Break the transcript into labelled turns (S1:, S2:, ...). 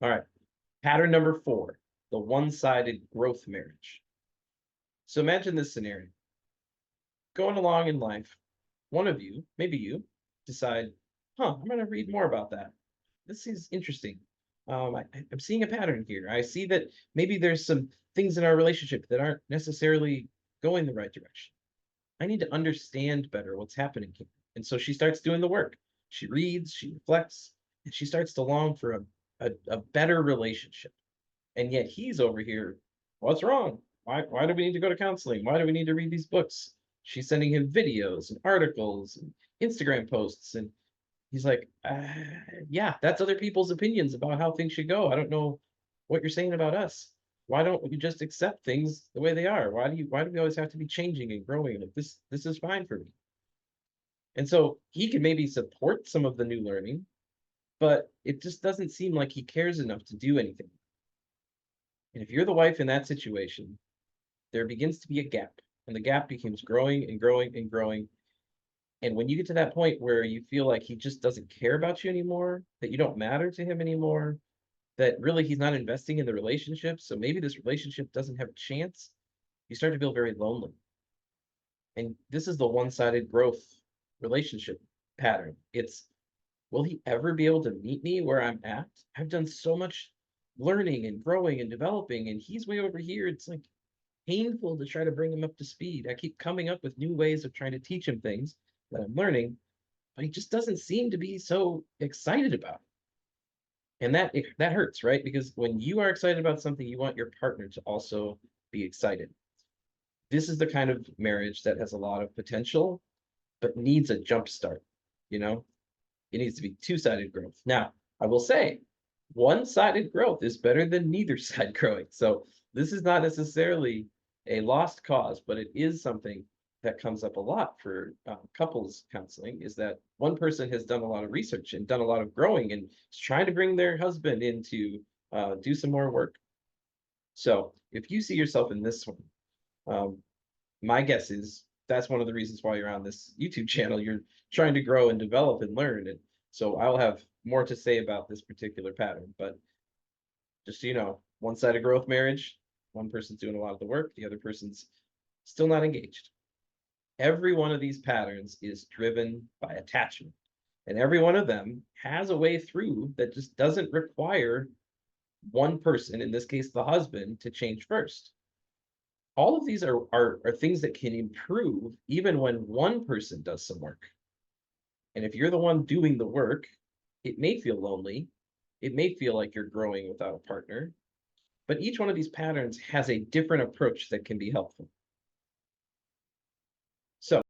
S1: All right. Pattern number 4, the one-sided growth marriage. So imagine this scenario. Going along in life, one of you, maybe you, decide, I'm going to read more about that. This seems interesting. I'm seeing a pattern here. I see that maybe there's some things in our relationship that aren't necessarily going the right direction. I need to understand better what's happening here. And so she starts doing the work. She reads, she reflects, and she starts to long for a better relationship. And yet he's over here, what's wrong? Why do we need to go to counseling? Why do we need to read these books? She's sending him videos and articles and Instagram posts. And he's like, yeah, that's other people's opinions about how things should go. I don't know what you're saying about us. Why don't you just accept things the way they are? Why do we always have to be changing and growing? Like this is fine for me. And so he can maybe support some of the new learning, but it just doesn't seem like he cares enough to do anything. And if you're the wife in that situation, there begins to be a gap, and the gap becomes growing and growing and growing. And when you get to that point where you feel like he just doesn't care about you anymore, that you don't matter to him anymore, that really he's not investing in the relationship, so maybe this relationship doesn't have a chance, you start to feel very lonely. And this is the one-sided growth relationship pattern. It's, will he ever be able to meet me where I'm at? I've done so much learning and growing and developing, and he's way over here. It's like painful to try to bring him up to speed. I keep coming up with new ways of trying to teach him things that I'm learning, but he just doesn't seem to be so excited about it. And that hurts, right? Because when you are excited about something, you want your partner to also be excited. This is the kind of marriage that has a lot of potential, but needs a jump start. You know, it needs to be two-sided growth. Now, I will say, one-sided growth is better than neither side growing. So this is not necessarily a lost cause, but it is something that comes up a lot for couples counseling, is that one person has done a lot of research and done a lot of growing and is trying to bring their husband in to do some more work. So if you see yourself in this one, um, my guess is that's one of the reasons why you're on this YouTube channel. You're trying to grow and develop and learn. And so I'll have more to say about this particular pattern. But just so you know, one-sided growth marriage, one person's doing a lot of the work, the other person's still not engaged. Every one of these patterns is driven by attachment. And every one of them has a way through that just doesn't require one person, in this case, the husband, to change first. All of these are things that can improve even when one person does some work. And if you're the one doing the work, it may feel lonely. It may feel like you're growing without a partner, but each one of these patterns has a different approach that can be helpful. So